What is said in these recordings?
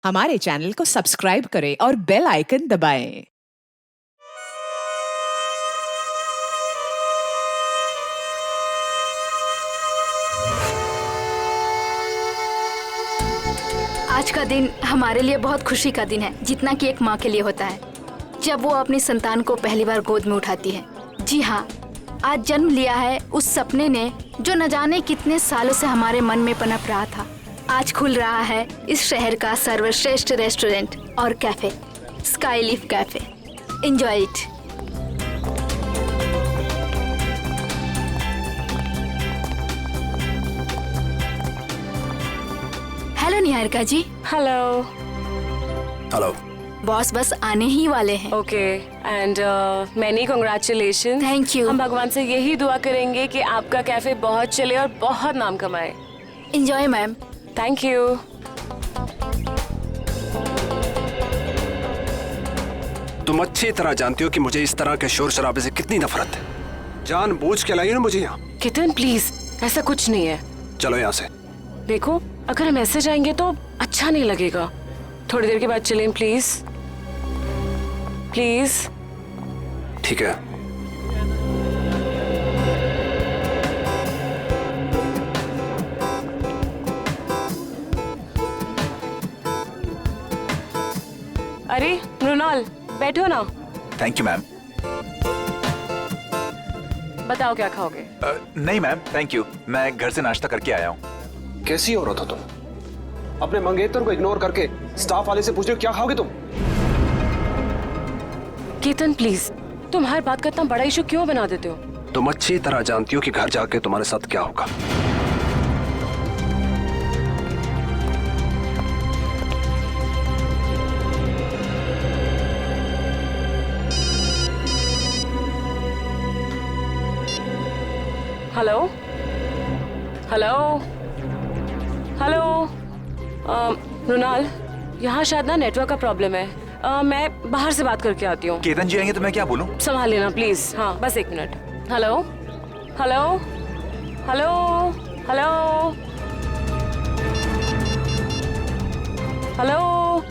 हमारे चैनल को सब्सक्राइब करें और बेल आइकन दबाएं। आज का दिन हमारे लिए बहुत खुशी का दिन है, जितना कि एक माँ के लिए होता है जब वो अपनी संतान को पहली बार गोद में उठाती है। जी हाँ, आज जन्म लिया है उस सपने ने जो न जाने कितने सालों से हमारे मन में पनप रहा था। आज खुल रहा है इस शहर का सर्वश्रेष्ठ रेस्टोरेंट और cafe, Skyleaf cafe. Enjoy it. Hello Niharika ji. Hello. Hello. Boss बस आने ही वाले हैं। Okay and many congratulation. Thank you. हम भगवान से यही दुआ करेंगे कि आपका कैफे बहुत चले और बहुत नाम कमाए। Enjoy ma'am. Thank you. तुम अच्छी तरह जानती हो कि मुझे इस तरह के शोर शराबे से कितनी नफरत है। जानबूझ के लाई हो ना मुझे यहाँ। कितन प्लीज, ऐसा कुछ नहीं है। चलो यहाँ से। देखो, अगर हम ऐसे जाएंगे तो अच्छा नहीं लगेगा। थोड़ी देर के बाद चलें प्लीज। प्लीज। ठीक है। अरे मृणाल, बैठो ना। Thank you ma'am. बताओ क्या खाओगे? नहीं मैम, थैंक यू। मैं घर से नाश्ता करके आया हूँ। कैसी औरत हो तुम? अपने मंगेतर को इग्नोर करके स्टाफ वाले से पूछ रहे हो क्या खाओगे तुम? केतन प्लीज, तुम हर बात का इतना बड़ा इशू क्यों बना देते हो? तुम अच्छी तरह जानती हो कि घर जाके तुम्हारे साथ क्या होगा। Hello hello hello. मृणाल, यहाँ शायद ना नेटवर्क का प्रॉब्लम है। मैं बाहर से बात करके आती हूँ। केतन जी आएंगे तो मैं क्या बोलूँ? संभाल लेना प्लीज। हाँ, बस एक minute. Hello hello hello hello hello.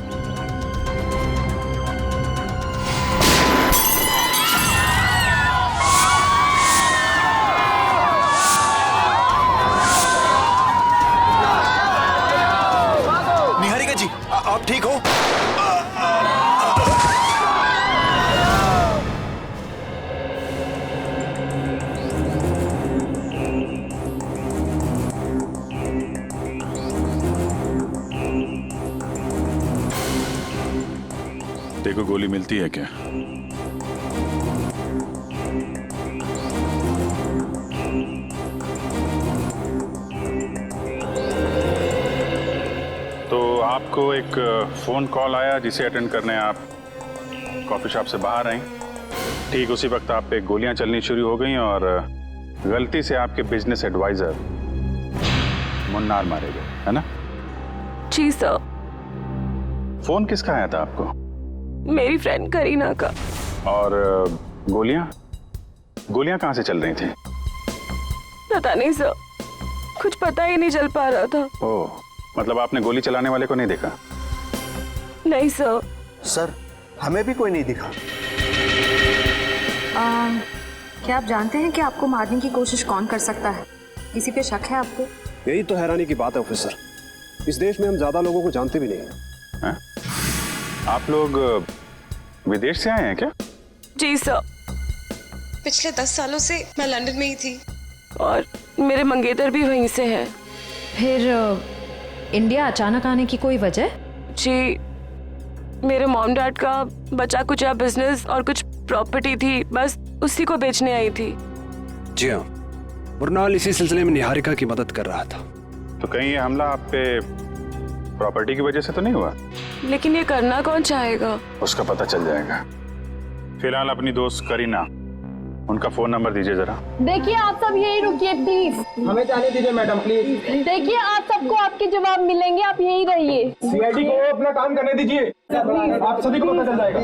Niharika ji, आप ठीक हो? देखो, गोली मिलती है क्या? तो आपको एक फोन कॉल आया जिसे अटेंड करने आप कॉफी शॉप से बाहर आई। ठीक उसी वक्त आप पे गोलियां चलनी शुरू हो गई और गलती से आपके बिजनेस एडवाइजर मुन्नार मारे गए, है ना? जी सर। फोन किसका आया था आपको? मेरी फ्रेंड करीना का। और गोलियां गोलियां कहाँ से चल रही थी? पता नहीं सर, कुछ पता ही नहीं चल पा रहा था। ओह, मतलब आपने गोली चलाने वाले को नहीं देखा? नहीं सर। सर, हमें भी कोई नहीं दिखा। क्या आप जानते हैं कि आपको मारने की कोशिश कौन कर सकता है? किसी पे शक है आपको? यही तो हैरानी की बात है ऑफिसर। इस देश में हम ज्यादा लोगों को जानते भी नहीं हैं। आप लोग विदेश से आए हैं क्या? जी सर। पिछले 10 सालों से मैं लंदन में ही थी और मेरे मंगेतर भी वहीं से हैं। फिर इंडिया अचानक आने की कोई वजह? जी, मेरे मॉम डैड का बचा कुचा बिजनेस और कुछ प्रॉपर्टी थी, बस उसी को बेचने आई थी। जी हाँ, मृणाल इसी सिलसिले में निहारिका की मदद कर रहा था। तो कहीं ये हमला आप पे प्रॉपर्टी की वजह से तो नहीं हुआ? लेकिन ये करना कौन चाहेगा? उसका पता चल जाएगा। फिलहाल अपनी दोस्त करीना, उनका फोन नंबर दीजिए जरा। देखिए, आप सब यही रुकिए प्लीज। हमें जाने दीजिए मैडम प्लीज। देखिए, आप सबको आपके जवाब मिलेंगे, आप यही रहिए। सीआईडी को अपना काम करने दीजिए, आप सभी को पता चल जाएगा।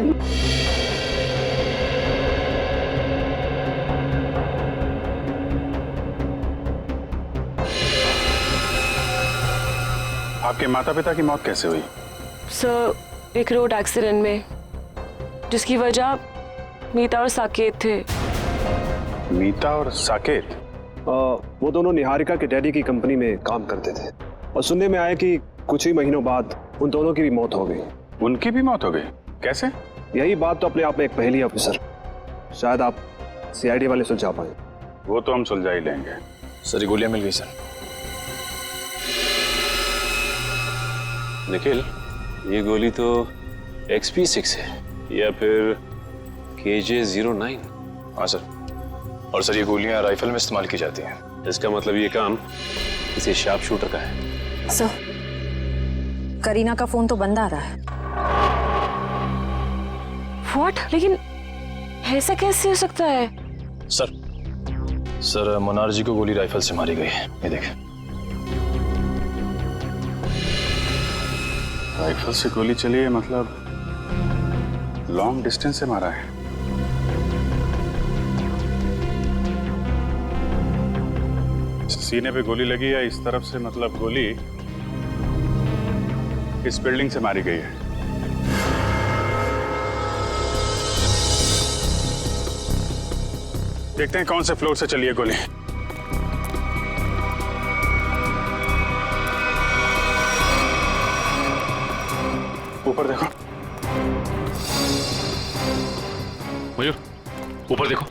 आपके माता पिता की मौत कैसे हुई? सर एक रोड एक्सीडेंट में जिसकी वजह मीता और साकेत थे। मीता और साकेत? वो दोनों निहारिका के डैडी की कंपनी में काम करते थे और सुनने में आया कि कुछ ही महीनों बाद उन दोनों की भी मौत हो गई। उनकी भी मौत हो गई? कैसे? यही बात तो अपने आप में एक पहेली है ऑफिसर। शायद आप सीआईडी वाले सुलझा पाए। वो तो हम सुलझा ही लेंगे। सर गोलियां मिल गई सर। निखिल, ये गोली तो XP6 है या फिर KJ09? हाँ सर। और सर ये गोलियां राइफल में इस्तेमाल की जाती हैं। इसका मतलब ये काम किसी शार्प शूटर का है। सर, करीना का फोन तो बंद आ रहा है। व्हाट? लेकिन ऐसा कैसे हो सकता है? सर मनार जी को गोली राइफल से मारी गई है। ये देखें। राइफल से गोली चली है, मतलब लॉन्ग डिस्टेंस से मारा है। सीने पे गोली लगी है इस तरफ से, मतलब गोली इस बिल्डिंग से मारी गई है। देखते हैं कौन से फ्लोर से चली है गोली। ऊपर देखो। मयूर, ऊपर देखो।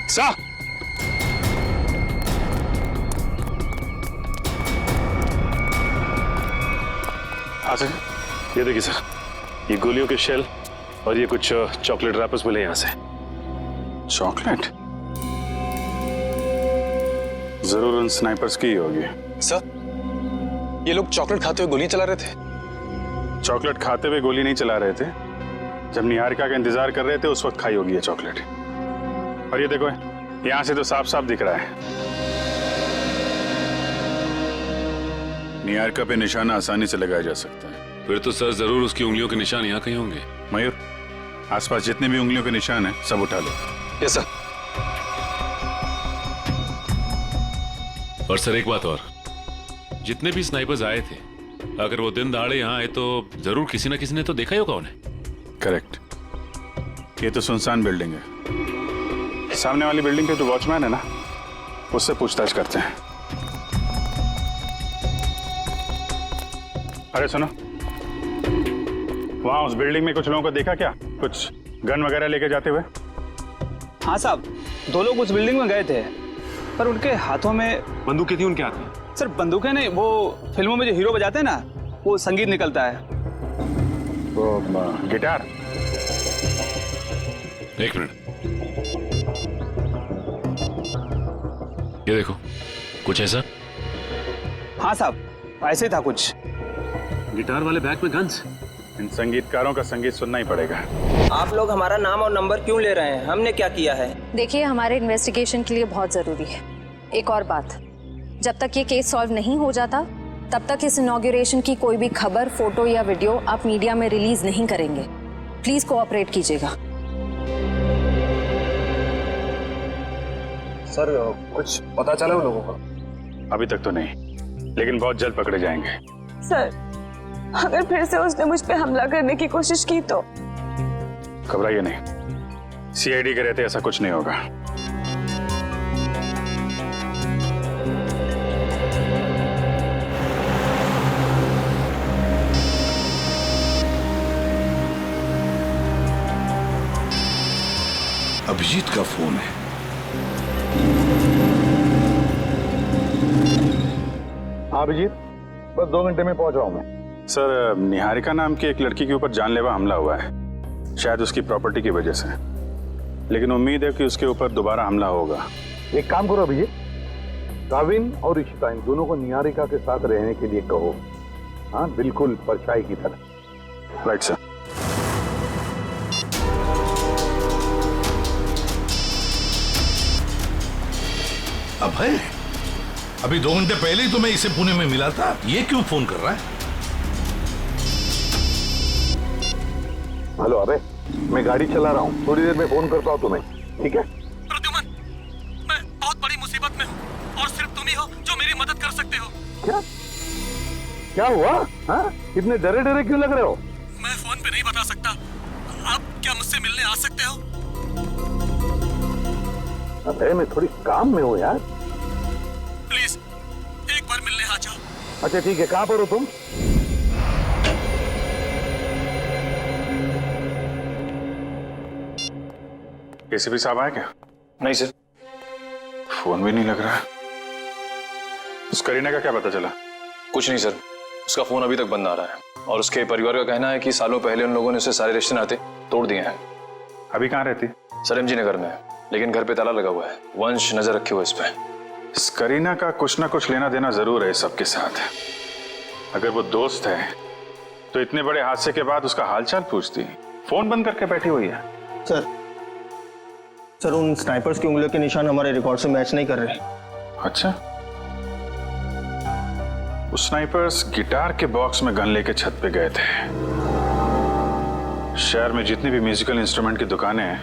सा सर, ये देखिए सर, ये गोलियों के शेल और ये कुछ चॉकलेट रैपर्स मिले यहाँ से। चॉकलेट? जरूर उन स्नाइपर्स की ही होगी। सर, ये लोग चॉकलेट खाते हुए गोलियां चला रहे थे। चॉकलेट खाते हुए गोली नहीं चला रहे थे। जब निहारिका का इंतजार कर रहे थे उस वक्त खाई होगी ये चॉकलेट। और ये देखो, यहाँ से तो साफ साफ दिख रहा है। निहारिका पे निशाना आसानी से लगाया जा सकता है। फिर तो सर जरूर उसकी उंगलियों के निशान यहाँ कहीं होंगे। मयूर, आसपास जितने भी उंगलियों के निशान हैं सब उठा लो। Yes sir. और सर एक बात और, जितने भी स्नाइपर्स आए थे, अगर वो दिन दहाड़े यहाँ आए तो जरूर किसी ना किसी ने तो देखा ही होगा उन्हें। करेक्ट। ये तो सुनसान बिल्डिंग है। सामने वाली बिल्डिंग पे जो वॉचमैन है ना, उससे पूछताछ करते हैं। अरे सुनो, वहां उस बिल्डिंग में कुछ लोगों को देखा क्या? कुछ गन वगैरह लेके जाते हुए? हाँ साहब, 2 लोग उस बिल्डिंग में गए थे, पर उनके हाथों में बंदूकें थी उनके हाथ में। सर बंदूकें नहीं, वो फिल्मों में जो हीरो बजाते हैं ना, वो संगीत निकलता है। वो गिटार? एक मिनट, ये देखो, कुछ ऐसा? हाँ साहब, ऐसे ही था कुछ। गिटार वाले बैग में गन्स। इन संगीतकारों का संगीत सुनना ही पड़ेगा। आप लोग हमारा नाम और नंबर क्यों ले रहे हैं? हमने क्या किया है? देखिए, हमारे इन्वेस्टिगेशन के लिए बहुत ज़रूरी है। एक और बात, जब तक ये केस सॉल्व नहीं हो जाता, तब तक इस इनॉग्रेशन की कोई भी खबर, फोटो या वीडियो आप मीडिया में रिलीज नहीं करेंगे। प्लीज कोऑपरेट कीजिएगा। सर, कुछ पता चला उन लोगों का? अभी तक तो नहीं, लेकिन बहुत जल्द पकड़े जाएंगे। सर, अगर फिर से उसने मुझ पे हमला करने की कोशिश की तो? घबराइए नहीं, सीआईडी के रहते ऐसा कुछ नहीं होगा। अभिजीत का फोन है। हाँ अभिजीत, बस 2 घंटे में पहुंच रहा हूँ मैं। सर, निहारिका नाम की एक लड़की के ऊपर जानलेवा हमला हुआ है, शायद उसकी प्रॉपर्टी की वजह से, लेकिन उम्मीद है कि उसके ऊपर दोबारा हमला होगा। एक काम करो अभिजीत, गाविन और इशिता इन दोनों को निहारिका के साथ रहने के लिए कहो। हाँ, बिल्कुल परछाई की तरह। Right sir. अब है, अभी 2 घंटे पहले ही तो मैं इसे पुणे में मिला था, ये क्यों फोन कर रहा है? हेलो अबे, मैं गाड़ी चला रहा हूँ, थोड़ी देर में फोन करता हूँ तुम्हें, ठीक है? प्रद्युमन, मैं बहुत बड़ी मुसीबत में हूँ और सिर्फ तुम ही हो जो मेरी मदद कर सकते हो। क्या हुआ? हाँ? इतने डरे डरे क्यों लग रहे हो? मैं फोन पे नहीं बता सकता। आप क्या मुझसे मिलने आ सकते हो? अबे मैं थोड़ी काम में हूँ यार। प्लीज एक बार मिलने आ जाओ। अच्छा ठीक है, कहाँ पर हो तुम? एसीपी साहब आए क्या? नहीं सर। फोन भी नहीं लग रहा। उस करीना का क्या पता चला? कुछ नहीं सर, उसका फोन अभी तक बंद आ रहा है और उसके परिवार का कहना है कि सालों पहले उन लोगों ने उसे सारे रिश्ते नाते तोड़ दिए हैं। अभी कहाँ रहती? सर MG नगर में, लेकिन घर पे ताला लगा हुआ है। वंश नजर रखे हुए इस पे। इस करीना का कुछ ना कुछ लेना देना जरूर है सबके साथ। अगर वो दोस्त है तो इतने बड़े हादसे के बाद उसका हालचाल पूछती, फोन बंद करके बैठी हुई है। सर उन स्नाइपर्स की उंगलियों के निशान हमारे रिकॉर्ड से मैच नहीं कर रहे। अच्छा, उस स्नाइपर्स गिटार के बॉक्स में गन लेके छत पे गए थे। शहर में जितनी भी म्यूजिकल इंस्ट्रूमेंट की दुकानें हैं,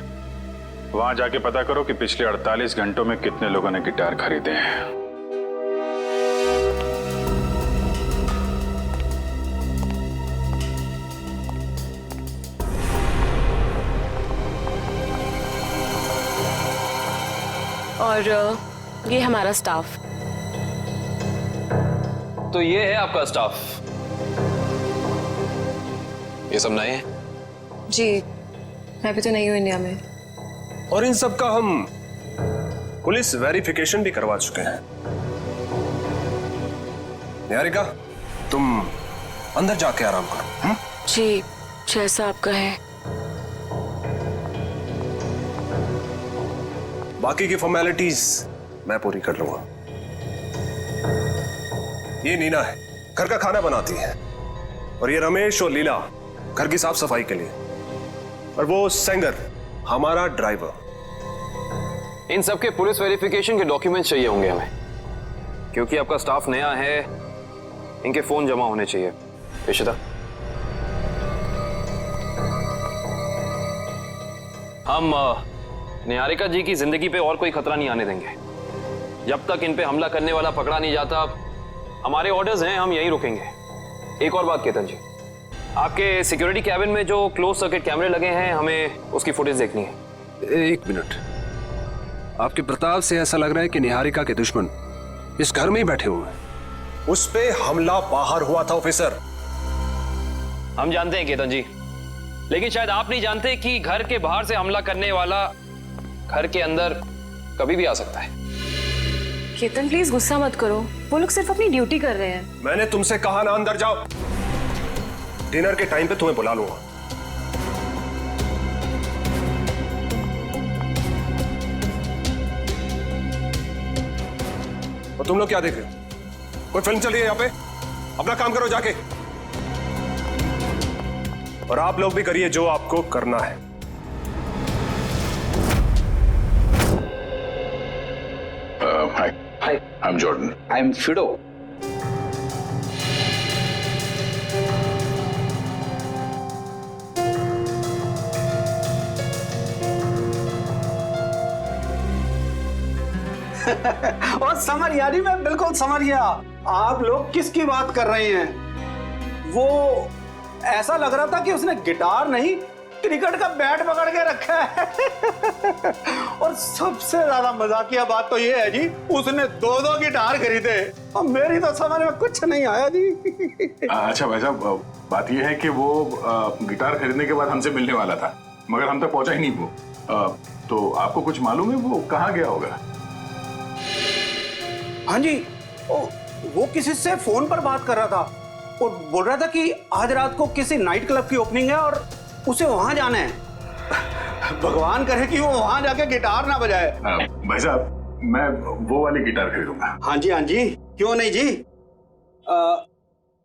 वहां जाके पता करो कि पिछले 48 घंटों में कितने लोगों ने गिटार खरीदे हैं। और ये हमारा स्टाफ। तो ये है आपका स्टाफ। ये सब नए हैं? जी, मैं भी तो नहीं हूँ इंडिया में। और इन सब का हम पुलिस वेरिफिकेशन भी करवा चुके हैं। निहारिका, तुम अंदर जाके आराम करो। जी, जैसा आपका है। बाकी की फॉर्मेलिटीज मैं पूरी कर लूंगा। ये नीना है, घर का खाना बनाती है, और ये रमेश और लीला घर की साफ सफाई के लिए, और वो सेंगर हमारा ड्राइवर। इन सब के पुलिस वेरिफिकेशन के डॉक्यूमेंट्स चाहिए होंगे हमें, क्योंकि आपका स्टाफ नया है। इनके फोन जमा होने चाहिए। इशिता, हम निहारिका जी की जिंदगी पे और कोई खतरा नहीं आने देंगे। जब तक इन पे हमला करने वाला पकड़ा नहीं जाता, हमारे ऑर्डर्स हैं, हम यहीं रुकेंगे। एक और बात केतन जी, आपके सिक्योरिटी कैबिन में जो क्लोज सर्किट कैमरे लगे हैं, हमें उसकी फुटेज देखनी है। 1 मिनट, आपके प्रताप से ऐसा लग रहा है कि निहारिका के दुश्मन इस घर में ही बैठे हुए हैं। उस पे हमला बाहर हुआ था ऑफिसर। हम जानते हैं केतन जी, लेकिन शायद आप नहीं जानते कि घर के बाहर से हमला करने वाला घर के अंदर कभी भी आ सकता है। केतन प्लीज गुस्सा मत करो, वो लोग सिर्फ अपनी ड्यूटी कर रहे हैं। मैंने तुमसे कहा ना अंदर जाओ। डिनर के टाइम पे तुम्हें बुला लूंगा। और तुम लोग क्या देख रहे हो? कोई फिल्म चल रही है यहाँ पे? अपना काम करो जाके। और आप लोग भी करिए जो आपको करना है। Hi, I'm Jordan. I'm Fido. और समझ यानी मैं बिल्कुल समझ गया आप लोग किसकी बात कर रहे हैं। वो ऐसा लग रहा था कि उसने गिटार नहीं, क्रिकेट का बैट पकड़ के रखा है। और सबसे ज्यादा मजाकिया बात तो ये है जी, उसने 2-2 गिटार खरीदे और मेरी तो समझ में कुछ नहीं आया जी। अच्छा भाई साहब, बात यह है कि वो गिटार खरीदने के बाद हमसे मिलने वाला था, मगर हम तक पहुंचा ही नहीं वो। तो आपको कुछ मालूम है वो कहाँ गया होगा? हाँ जी, वो किसी से फोन पर बात कर रहा था और बोल रहा था कि आज रात को किसी नाइट क्लब की ओपनिंग है और उसे वहां जाना है। भगवान करे कि वो वहां जाके गिटार ना बजाए। भाई साहब, मैं वो वाली गिटार खरीदूंगा। हाँ जी, क्यों नहीं जी।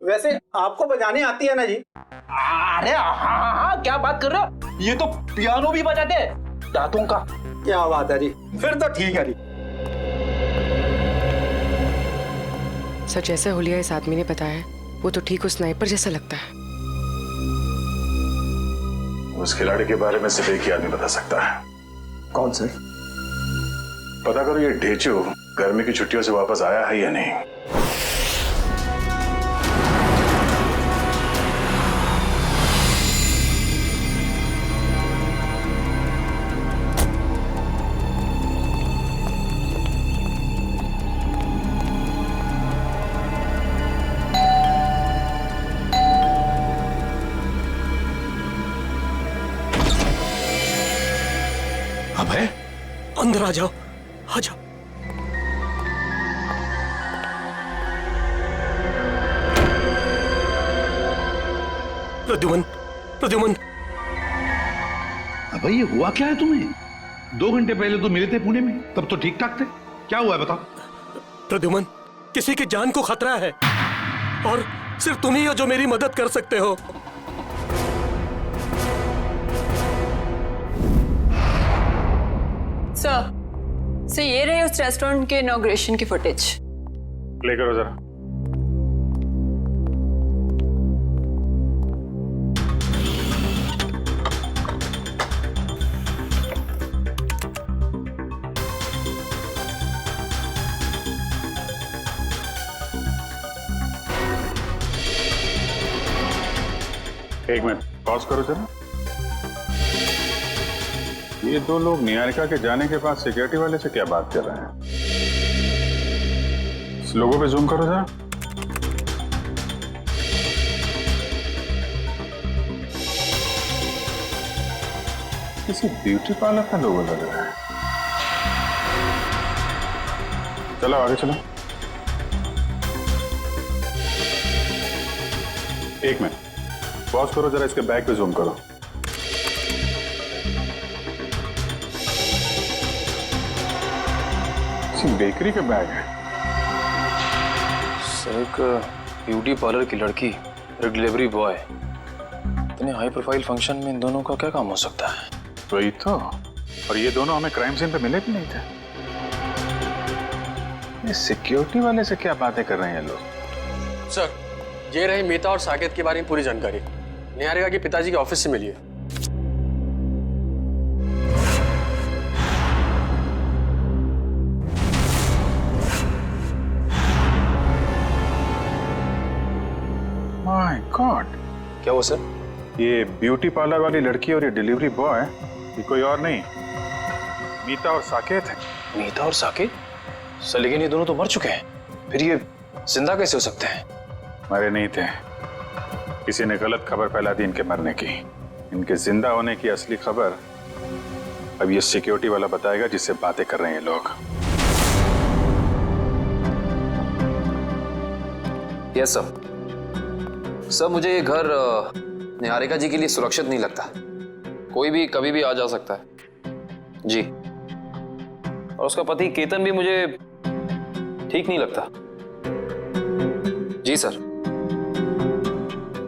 वैसे आपको बजाने आती है ना जी? अरे हाँ, क्या बात कर रहे हो, ये तो पियानो भी बजाते हैं दांतों का। क्या बात है जी, फिर तो ठीक है जी। सर, जैसे हुलिया इस आदमी ने बताया वो तो ठीक उस स्नाइपर जैसा लगता है। उस खिलाड़ी के बारे में सिर्फ एक ही आदमी बता सकता है। कौन सर? पता करो ये ढेचू गर्मी की छुट्टियों से वापस आया है या नहीं। अभय, अंदर आ जाओ, आ जाओ। प्रद्युमन, प्रद्युमन। अबे ये हुआ क्या है तुम्हें? 2 घंटे पहले तो मिले थे पुणे में, तब तो ठीक ठाक थे। क्या हुआ है बताओ? प्रद्युमन, किसी की जान को खतरा है और सिर्फ तुम ही हो जो मेरी मदद कर सकते हो। सर, ये रहे उस रेस्टोरेंट के इनॉग्रेशन की फुटेज। प्ले करो जरा। एक मिनट पॉज करो जरा। ये 2 लोग निहारिका के जाने के बाद सिक्योरिटी वाले से क्या बात कर रहे हैं? इस लोगों पे जूम करो जरा। किसी ब्यूटी पार्लर का लोगो लग रहा है। चलो आगे चलो। एक मिनट पॉज करो जरा, इसके बैग पे जूम करो। बेकरी का बैग है। सर, एक ब्यूटी पार्लर की लड़की, एक डिलीवरी बॉय, इतने हाई प्रोफाइल फंक्शन में इन दोनों का क्या काम हो सकता है? वही तो। और ये दोनों हमें क्राइम सीन पे मिले भी नहीं थे। ये सिक्योरिटी वाले से क्या बातें कर रहे हैं लोग? सर, ये रही मीता और साकेत के बारे में पूरी जानकारी। निहारिका के पिताजी के ऑफिस से मिली है। माय गॉड, क्या हुआ सर? ये ब्यूटी पार्लर वाली लड़की और ये डिलीवरी बॉय, ये कोई और नहीं, मीता और साकेत है। मीता और साकेत? सर, लेकिन ये दोनों तो मर चुके हैं, फिर ये जिंदा कैसे हो सकते हैं? मरे नहीं थे, किसी ने गलत खबर फैला दी इनके मरने की। इनके जिंदा होने की असली खबर अब ये सिक्योरिटी वाला बताएगा जिससे बातें कर रहे हैं लोग। Yes sir. सर, मुझे ये घर निहारिका जी के लिए सुरक्षित नहीं लगता। कोई भी कभी भी आ जा सकता है जी। और उसका पति केतन भी मुझे ठीक नहीं लगता। जी सर,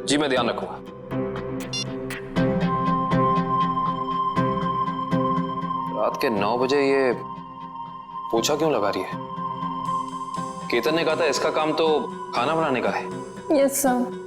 जी मैं ध्यान रखूंगा। रात के 9 बजे ये पोछा क्यों लगा रही है? केतन ने कहा था इसका काम तो खाना बनाने का है। Yes sir.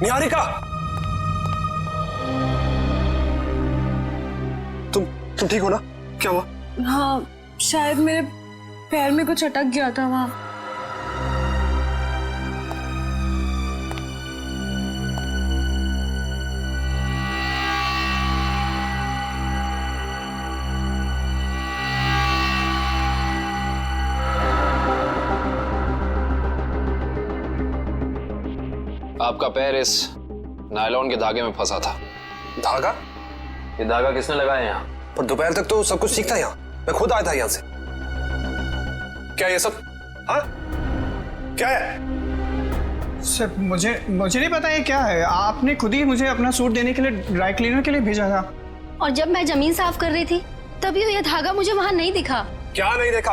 निहारिका, तुम ठीक हो ना? क्या हुआ? हाँ, शायद मेरे पैर में कुछ अटक गया था वहां। आपका पैर इस नायलॉन के धागे में फंसा था। धागा? ये धागा किसने लगाया यहाँ? पर दोपहर तक तो सब कुछ ठीक था यहाँ, मैं खुद आया था यहाँ से। क्या ये सब? हाँ, क्या है? सर मुझे नहीं पता ये क्या है। आपने खुद ही मुझे अपना सूट देने के लिए ड्राई क्लीनर के लिए भेजा था। और जब मैं जमीन साफ कर रही थी तभी ये धागा मुझे वहां नहीं दिखा। क्या नहीं देखा?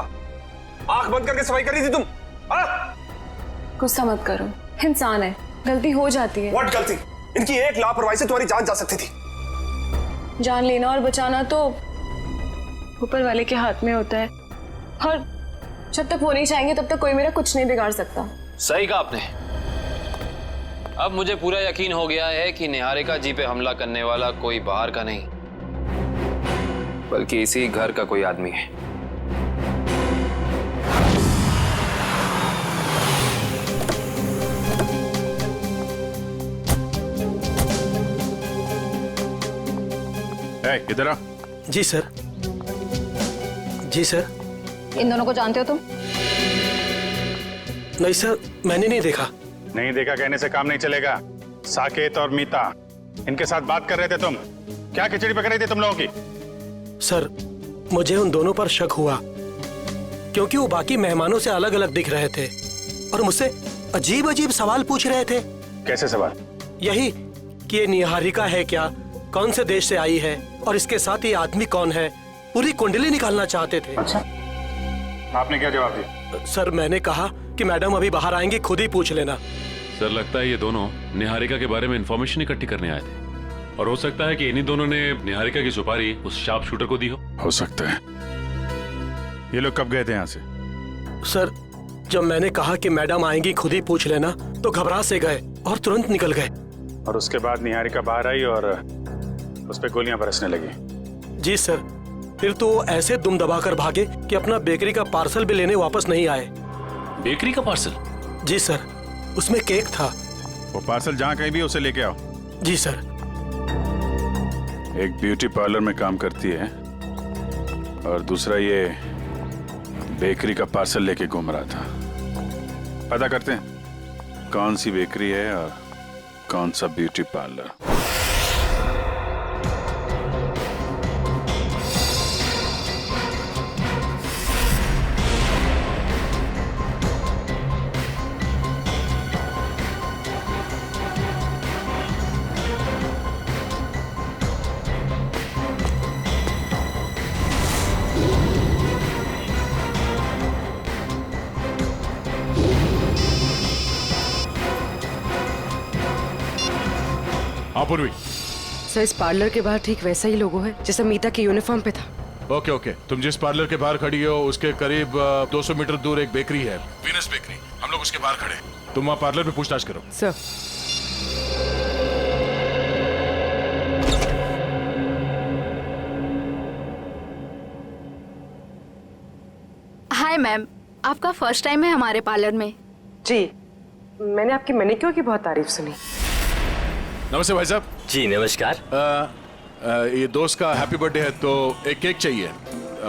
आंख बंद करके सफाई कर रही थी तुम? गुस्सा मत करो, इंसान है, गलती हो जाती है। व्हाट गलती? इनकी एक लापरवाही से तुम्हारी जान जा सकती थी। जान लेना और बचाना तो ऊपर वाले के हाथ में होता है, और जब तक वो नहीं चाहेंगे तब तक कोई मेरा कुछ नहीं बिगाड़ सकता। सही कहा आपने। अब मुझे पूरा यकीन हो गया है कि निहारिका जी पे हमला करने वाला कोई बाहर का नहीं, बल्कि इसी घर का कोई आदमी है। इधर आ। जी सर। जी सर। इन दोनों को जानते हो तुम? नहीं सर, मैंने नहीं देखा। नहीं देखा कहने से काम नहीं चलेगा। साकेत और मीता, इनके साथ बात कर रहे थे तुम। क्या खिचड़ी पक रही थी तुम लोगों की? सर, मुझे उन दोनों पर शक हुआ क्योंकि वो बाकी मेहमानों से अलग अलग दिख रहे थे और मुझसे अजीब अजीब सवाल पूछ रहे थे। कैसे सवाल? यही कि ये निहारिका है क्या, कौन से देश से आई है और इसके साथ ये आदमी कौन है, पूरी कुंडली निकालना चाहते थे। अच्छा, आपने क्या जवाब दिया? सर, मैंने कहा कि मैडम अभी बाहर आएंगी, खुद ही पूछ लेना। सर, लगता है ये दोनों निहारिका के बारे में इंफॉर्मेशन इकट्ठी करने आए थे, और हो सकता है कि इन्हीं दोनों ने निहारिका की सुपारी उस शार्प शूटर को दी हो सकता है। ये लोग कब गए थे यहाँ से? सर, जब मैंने कहा कि मैडम आएंगी, खुद ही पूछ लेना, तो घबरा से गए और तुरंत निकल गए। और उसके बाद निहारिका बाहर आई और उस पे गोलियां बरसने लगी। जी सर, फिर तो वो ऐसे दुम दबाकर भागे कि अपना बेकरी का पार्सल भी लेने वापस नहीं आए। बेकरी का पार्सल? जी सर, उसमें केक था। वो पार्सल जहाँ कहीं भी उसे लेके आओ। जी सर। एक ब्यूटी पार्लर में काम करती है और दूसरा ये बेकरी का पार्सल लेके घूम रहा था। पता करते हैं कौन सी बेकरी है और कौन सा ब्यूटी पार्लर। पूर्वी, सर, इस पार्लर के बाहर ठीक वैसा ही लोगो है जैसा मीता के यूनिफॉर्म पे था। ओके ओके, तुम जिस पार्लर के बाहर खड़ी हो उसके करीब 200 मीटर दूर एक बेकरी है, वीनस बेकरी। हम लोग उसके बाहर खड़े, तुम वहाँ पार्लर में पूछताछ करो। सर। हाय मैम, आपका फर्स्ट टाइम है हमारे पार्लर में? जी, मैंने आपकी मैनिक्योर की बहुत तारीफ सुनी। नमस्ते भाई साहब। जी नमस्कार। ये दोस्त का हैप्पी बर्थडे है तो एक केक चाहिए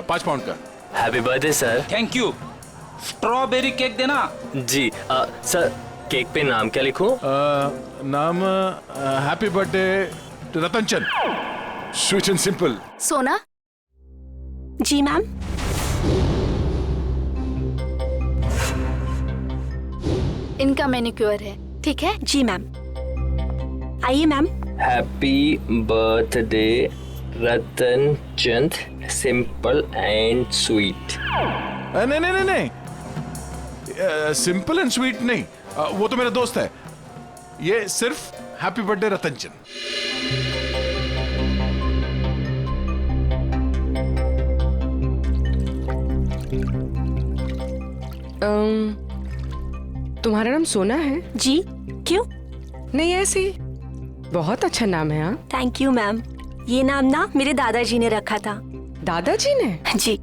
5 पाउंड का। Happy birthday sir. Thank you. Strawberry cake देना। जी सर, केक पे नाम क्या लिखूं? नाम happy birthday Ratan Chand, sweet and simple. सोना? जी मैम। इनका मैनिक्योर है, ठीक है? जी मैम। आइए ma'am. Happy birthday Ratan Chand, simple and sweet. नहीं नहीं नहीं नहीं, सिंपल एंड स्वीट नहीं, वो तो मेरा दोस्त है। ये सिर्फ हैप्पी बर्थडे रतन चंद। तुम्हारा नाम सोना है? जी, क्यों? नहीं, ऐसे ही। बहुत अच्छा नाम है। हाँ, थैंक यू मैम। ये नाम ना मेरे दादाजी ने रखा था। दादाजी ने? जी।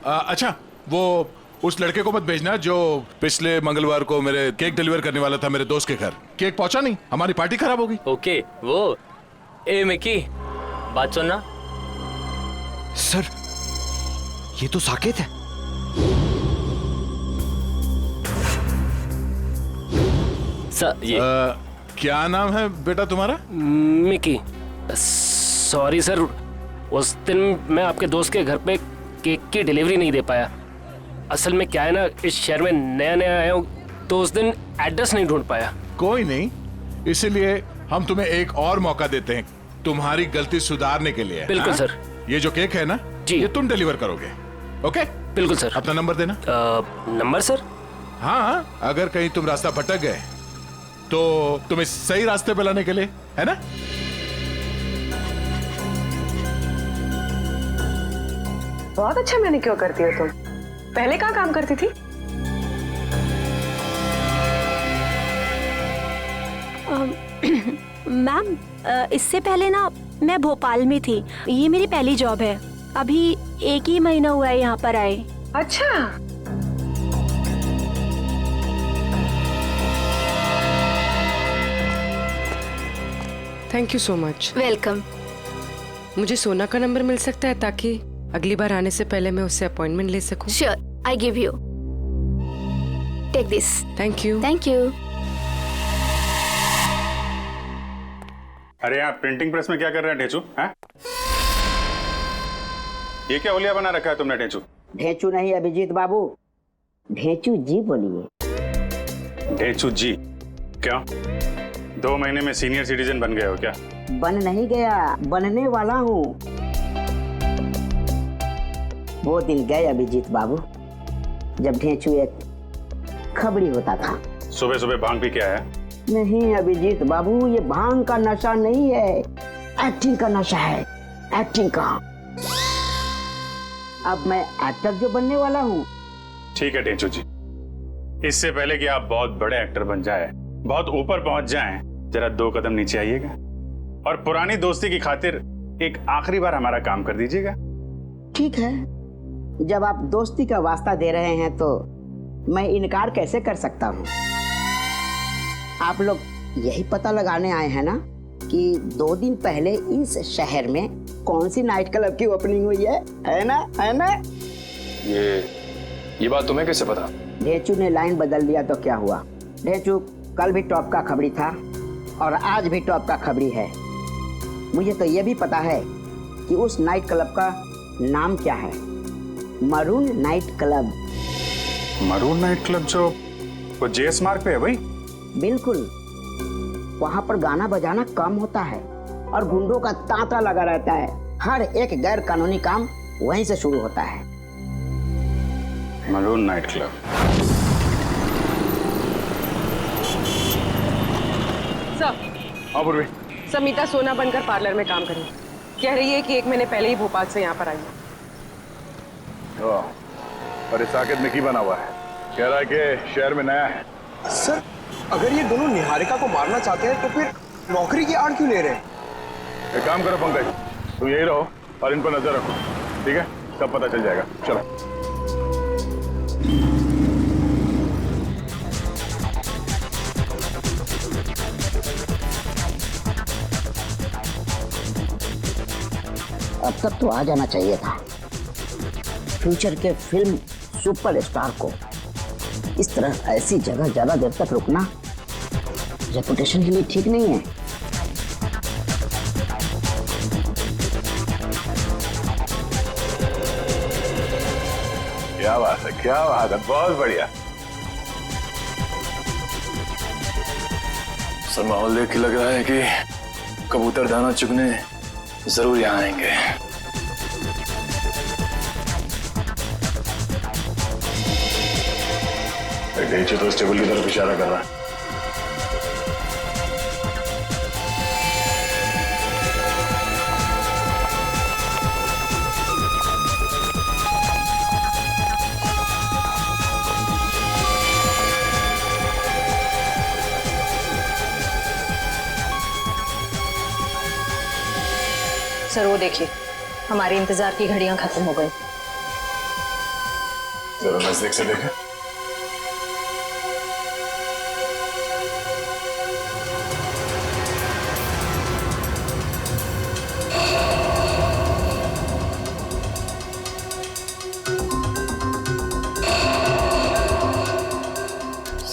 अच्छा, वो उस लड़के को मत भेजना जो पिछले मंगलवार को मेरे केक डिलीवर करने वाला था मेरे दोस्त के घर। केक पहुंचा नहीं, हमारी पार्टी खराब हो गई। ओके, वो ए मिकी, बात सुनना। सर, ये तो साकेत है। सर ये क्या नाम है बेटा तुम्हारा? मिकी। सॉरी सर, उस दिन मैं आपके दोस्त के घर पे केक की डिलीवरी नहीं दे पाया। असल में क्या है ना, इस शहर में नया नया आया हूँ तो उस दिन एड्रेस नहीं ढूंढ पाया। कोई नहीं, इसीलिए हम तुम्हें एक और मौका देते हैं तुम्हारी गलती सुधारने के लिए। बिल्कुल सर। ये जो केक है ना जी, ये तुम डिलीवर करोगे। ओके बिल्कुल सर। अपना नंबर देना। Number sir? हाँ, अगर कहीं तुम रास्ता भटक गए तो तुम्हें सही रास्ते पे लाने के लिए, है ना? बहुत अच्छा मैनिक्योर करती हो तुम। पहले कहाँ काम करती थी? मैम, इससे पहले ना मैं भोपाल में थी। ये मेरी पहली जॉब है। अभी 1 ही महीना हुआ है यहाँ पर आए। अच्छा। Thank you so much. Welcome. मुझे सोना का नंबर मिल सकता है ताकि अगली बार आने से पहले मैं उससे अपॉइंटमेंट ले सकूं? Sure, I give you. Take this. Thank you. Thank you. अरे आप प्रिंटिंग प्रेस में क्या कर रहे हैं ढेंचू? हैं? ये क्या होलिया बना रखा है तुमने ढेंचू? ढेंचू नहीं अभिजीत बाबू, ढेंचू जी बोलिए। ढेंचू जी? क्या 2 महीने में सीनियर सिटीजन बन गए हो क्या? बन नहीं गया, बनने वाला हूँ। वो दिन गए अभिजीत बाबू जब ढेंचू एक खबड़ी होता था। सुबह सुबह भांग भी क्या है? नहीं अभिजीत बाबू, ये भांग का नशा नहीं है, एक्टिंग का नशा है, एक्टिंग का। अब मैं एक्टर जो बनने वाला हूँ। ठीक है ढेंचू जी, इससे पहले कि आप बहुत बड़े एक्टर बन जाए, बहुत ऊपर पहुंच जाएं, जरा 2 कदम नीचे आइएगा और पुरानी दोस्ती की खातिर एक आखिरी बार हमारा काम कर दीजिएगा। ठीक है, जब आप दोस्ती का वास्ता दे रहे हैं तो मैं इनकार कैसे कर सकता हूँ। आप लोग यही पता लगाने आए हैं ना कि 2 दिन पहले इस शहर में कौन सी नाइट क्लब की ओपनिंग हुई है ना? है ना? ये बात तुम्हें कैसे पता? ढेंचू ने लाइन बदल दिया तो क्या हुआ? ढेंचू कल भी टॉप का खबरी था और आज भी टॉप का खबरी है। मुझे तो ये भी पता है कि उस नाइट क्लब का नाम क्या है, maroon night club. Maroon night club जो वो जेएस मार्ग पे है भाई? बिल्कुल, वहाँ पर गाना बजाना कम होता है और गुंडों का तांता लगा रहता है। हर एक गैर कानूनी काम वहीं से शुरू होता है। Maroon night club. सर। पूर्वी। समीता सोना बनकर पार्लर में काम करी। कह रही है कि 1 महीने पहले ही भोपाल से यहाँ पर आई है। और इस साकेत में की बना हुआ है, कह रहा है कि शहर में नया है। सर, अगर ये दोनों निहारिका को मारना चाहते हैं तो फिर नौकरी की आड़ क्यों ले रहे हैं? एक काम करो पंकज, तुम यही रहो और इन पर नजर रखो, ठीक है? सब पता चल जाएगा। चलो। अब तक तो आ जाना चाहिए था। फ्यूचर के फिल्म सुपरस्टार को इस तरह ऐसी जगह ज्यादा देर तक रुकना रेपुटेशन के लिए ठीक नहीं है। क्या बात है, क्या बात है, बहुत बढ़िया। सर माहौल देख के लग रहा है कि कबूतर दाना चुगने जरूर यहाँ आएंगे। ढेंचू तो इस टेबल की तरफ इशारा कर रहा है। सर वो देखिए, हमारे इंतजार की घड़ियां खत्म हो गई। जरा नजदीक से देखें।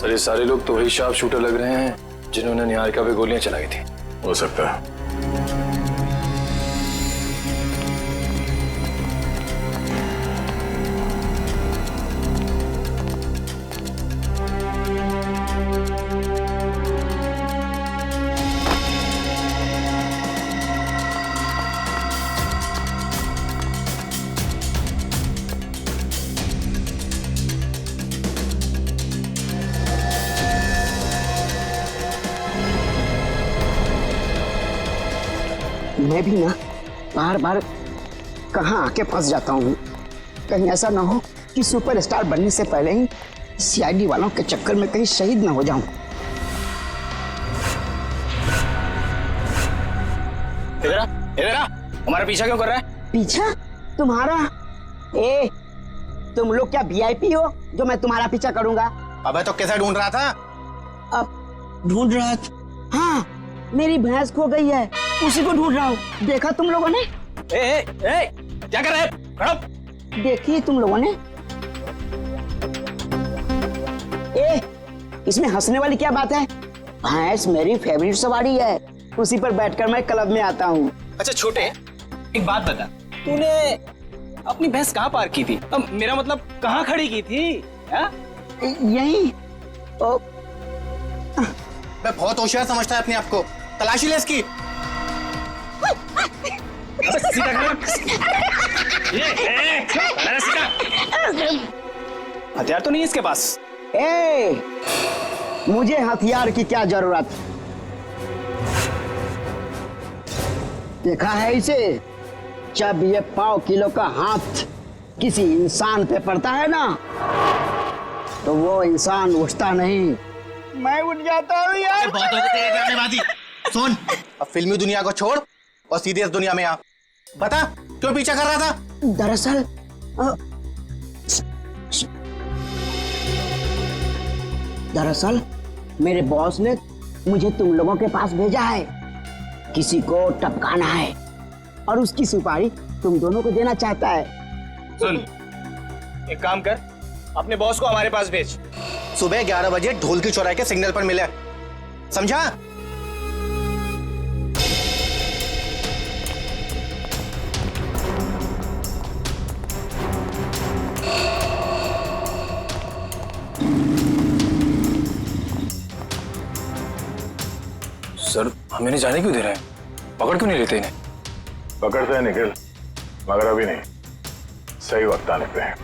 सर ये सारे लोग तो वही शार्प शूटर लग रहे हैं जिन्होंने निहारिका पे गोलियां चलाई थी। हो सकता है। मैं भी ना बार बार कहाँ आके फंस जाता हूँ। कहीं ऐसा ना हो कि सुपरस्टार बनने से पहले ही सीआईडी वालों के चक्कर में कहीं शहीद ना हो जाऊं। इधर आ, हमारा पीछा क्यों कर रहा है? पीछा? तुम्हारा? ए, तुम लोग क्या वीआईपी हो जो मैं तुम्हारा पीछा करूंगा? अबे तो कैसा ढूंढ रहा था? अब ढूंढ रहा था? हाँ, मेरी भैंस खो गई है, उसी को ढूंढ रहा हूँ। देखा तुम लोगों ने? क्या कर रहे हैं? देखिए तुम लोगों ने? ए, इसमें हंसने वाली क्या बात है? भैंस मेरी फेवरेट सवारी है, उसी पर बैठकर मैं क्लब में आता हूँ। अच्छा छोटे, एक बात बता, तूने अपनी भैंस कहाँ पार्क की थी? अब मेरा मतलब कहाँ खड़ी की थी? यहीं। मैं बहुत होशियार समझता है अपने आप को। तलाशी ले इसकी। हथियार तो नहीं है इसके पास। ए, मुझे हथियार की क्या जरूरत? देखा है इसे? जब ये 1.5 किलो का हाथ किसी इंसान पे पड़ता है ना, तो वो इंसान उठता नहीं, मैं उठ जाता हूँ यार। बहुत हो गया तेरे ड्रामेबाजी। सुन, अब फिल्मी दुनिया को छोड़ और सीधे इस दुनिया में आ। बता क्यों पीछा कर रहा था? दरअसल मेरे बॉस ने मुझे तुम लोगों के पास भेजा है। किसी को टपकाना है और उसकी सुपारी तुम दोनों को देना चाहता है। सुन, एक काम कर, अपने बॉस को हमारे पास भेज। सुबह 11 बजे ढोल की चौराहे के सिग्नल पर मिले, समझा? सर, हमें नहीं जाने क्यों दे रहे हैं? पकड़ क्यों नहीं लेते इन्हें? पकड़ते हैं निखिल, मगर अभी नहीं, सही वक्त आने पे है।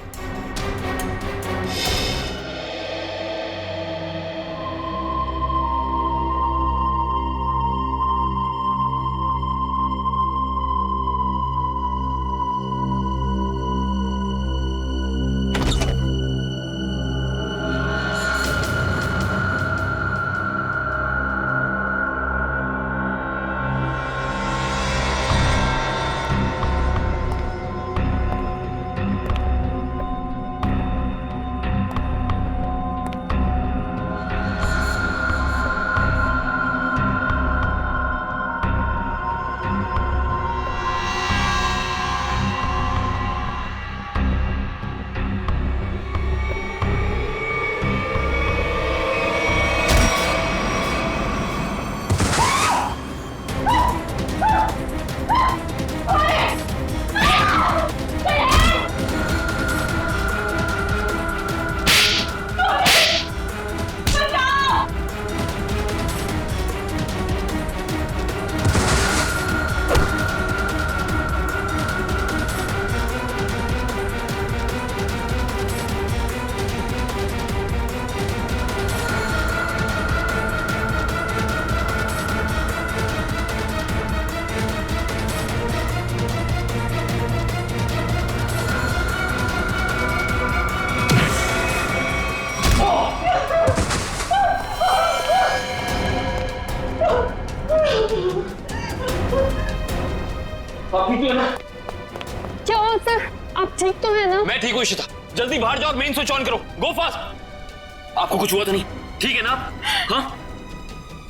क्या हुआ सर? आप ठीक तो है ना? मैं ठीक हूँ इशिता, जल्दी बाहर जाओ और मेन स्विच ऑन करो। गो फास्ट। आपको कुछ हुआ तो नहीं? ठीक है ना आप? हाँ?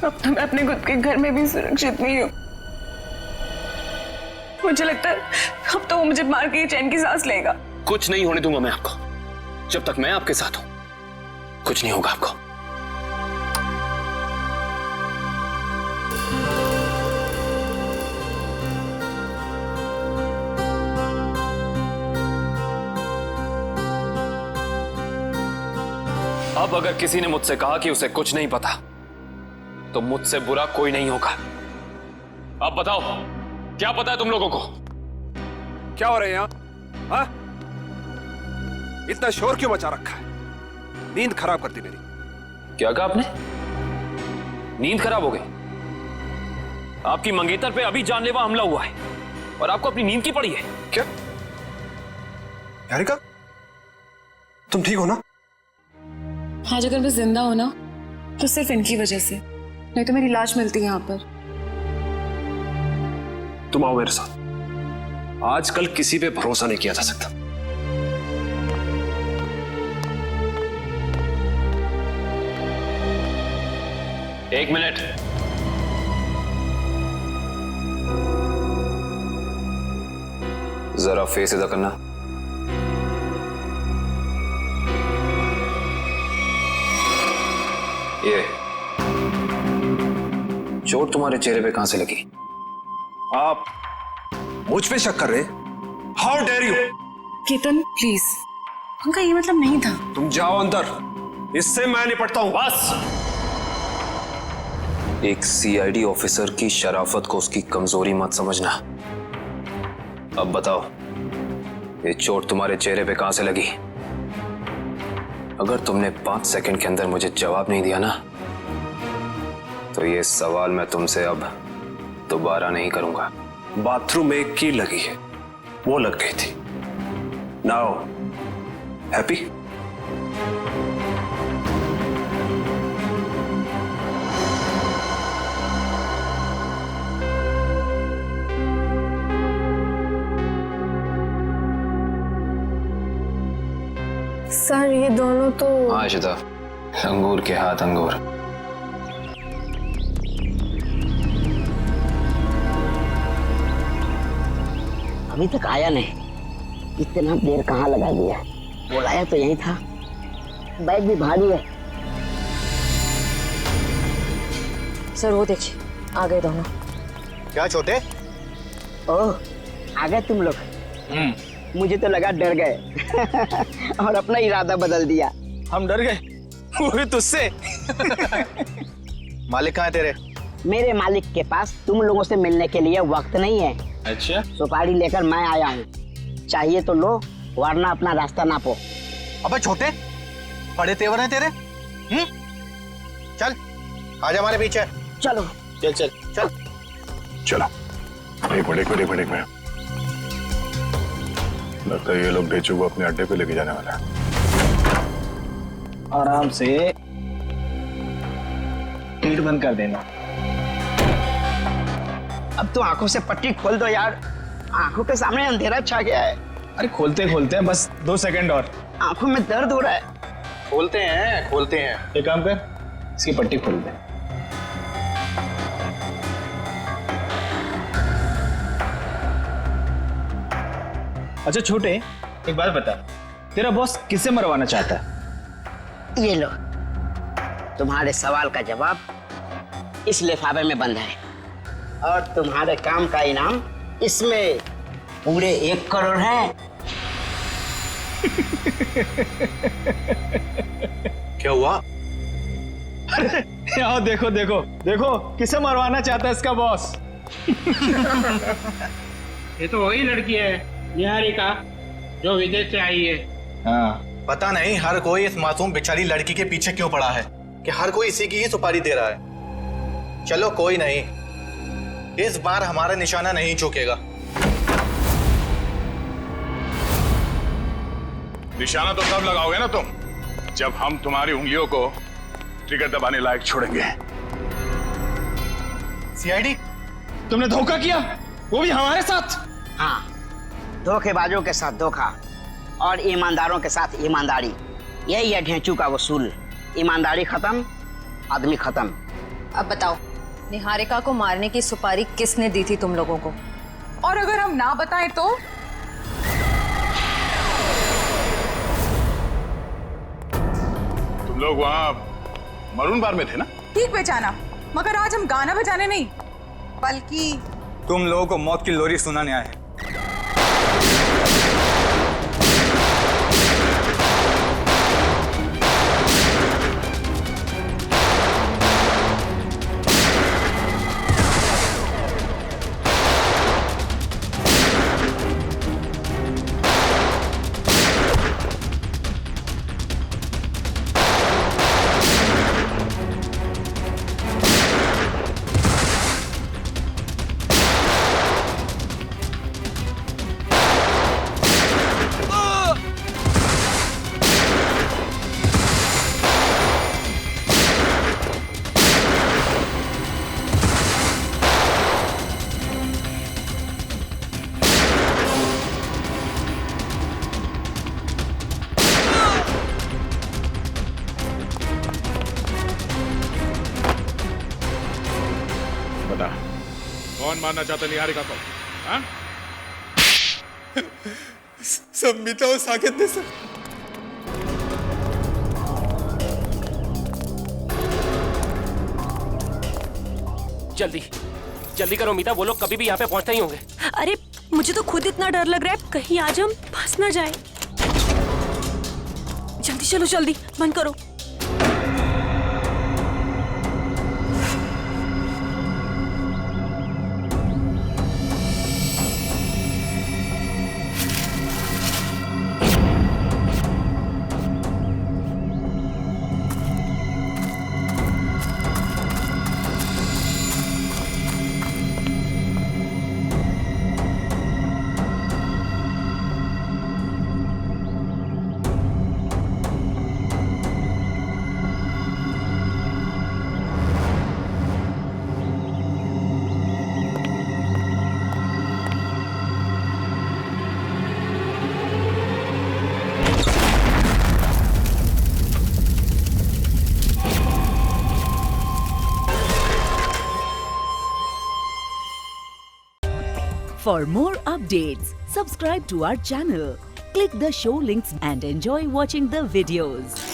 अब तो मैं अपने खुद के घर में भी सुरक्षित नहीं हूँ। मुझे लगता है अब तो वो मुझे मार के चैन की सांस लेगा। कुछ नहीं होने दूंगा मैं आपको। जब तक मैं आपके साथ हूँ कुछ नहीं होगा आपको। अब अगर किसी ने मुझसे कहा कि उसे कुछ नहीं पता, तो मुझसे बुरा कोई नहीं होगा। अब बताओ, क्या पता है तुम लोगों को? क्या हो रहा है यहाँ? हाँ? इतना शोर क्यों मचा रखा है? नींद खराब करती मेरी। क्या कहा आपने? नींद खराब हो गई? आपकी मंगेतर पे अभी जानलेवा हमला हुआ है और आपको अपनी नींद की पड़ी है क्या? निहारिका, तुम ठीक हो ना? आज अगर मैं जिंदा हो ना तो सिर्फ इनकी वजह से, नहीं तो मेरी लाश मिलती है यहाँ पर। तुम आओ मेरे साथ। आजकल किसी पे भरोसा नहीं किया जा सकता। एक मिनट। जरा फेस इधर करना। ये चोट तुम्हारे चेहरे पे कहां से लगी? आप मुझ पे शक कर रहे? How dare you! Ketan please, उनका ये मतलब नहीं था। तुम जाओ अंदर, इससे मैं निपटता हूं। बस। एक सीआईडी ऑफिसर की शराफत को उसकी कमजोरी मत समझना। अब बताओ, ये चोट तुम्हारे चेहरे पे कहां से लगी? अगर तुमने 5 सेकंड के अंदर मुझे जवाब नहीं दिया ना, तो ये सवाल मैं तुमसे अब दोबारा नहीं करूंगा। बाथरूम में एक कील लगी है, वो लग गई थी। Now happy? सर ये दोनों तो... हाँ इशिता, अंगूर के हाथ अंगूर। अभी तक आया नहीं, इतना देर कहाँ लगा दिया? बुलाया तो यही था, बैग भी भारी है। सर वो देखिए, आ गए दोनों। क्या छोटे? ओह, आ गए तुम लोग। मुझे तो लगा डर गए और अपना इरादा बदल दिया। हम डर गए? वो भी तुझसे? मालिक कहाँ है तेरे? मेरे मालिक के पास तुम लोगों से मिलने के लिए वक्त नहीं है। अच्छा, सुपारी लेकर मैं आया हूँ, चाहिए तो लो, वरना अपना रास्ता नापो। अबे छोटे, बड़े तेवर हैं तेरे। चल आजा हमारे पीछे। चलो चल चल चल चलो। एक मिनट। लगता है ये लोग ढेचू को अपने अड्डे पे लेके जाने वाला है। आराम से गेट बंद कर देना। अब तो आंखों से पट्टी खोल दो यार, आंखों के सामने अंधेरा छा गया है। अरे खोलते हैं, बस 2 सेकंड और। आंखों में दर्द हो रहा है। खोलते हैं। एक काम कर, इसकी पट्टी खोल दे। अच्छा छोटे, एक बात बता, तेरा बॉस किसे मरवाना चाहता है? ये लो, तुम्हारे सवाल का जवाब इस लिफाफे में बंद है, और तुम्हारे काम का इनाम इसमें पूरे 1 करोड़ है। क्या हुआ? अरे यहाँ देखो किसे मरवाना चाहता है इसका बॉस। ये तो वही लड़की है, निहारिका, जो विदेश से आई है। हाँ, पता नहीं हर कोई इस मासूम बेचारी लड़की के पीछे क्यों पड़ा है, कि हर कोई इसी की ही सुपारी दे रहा है। चलो कोई नहीं, इस बार हमारा निशाना नहीं चूकेगा। निशाना तो तब लगाओगे ना तुम, जब हम तुम्हारी उंगलियों को ट्रिगर दबाने लायक छोड़ेंगे। सीआईडी, तुमने धोखा किया, वो भी हमारे साथ। हाँ, धोखेबाजों के साथ धोखा और ईमानदारों के साथ ईमानदारी, यही है ढेंचू का वसूल। ईमानदारी खत्म, आदमी खत्म। अब बताओ, निहारिका को मारने की सुपारी किसने दी थी तुम लोगों को? और अगर हम ना बताएं तो? तुम लोग वहाँ मरून बार में थे ना? ठीक पहचाना, मगर आज हम गाना बजाने नहीं, बल्कि तुम लोगों को मौत की लोरी सुनाने आए हैं। मारना चाहता निहारिका को? हाँ? सब मीता और साकेत ने सर। जल्दी जल्दी करो मीता, वो लोग कभी भी यहाँ पे पहुँचते ही होंगे। अरे मुझे तो खुद इतना डर लग रहा है, कहीं आज हम फंस ना जाए। जल्दी चलो, जल्दी बंद करो। For more updates, subscribe to our channel, click the show links and enjoy watching the videos.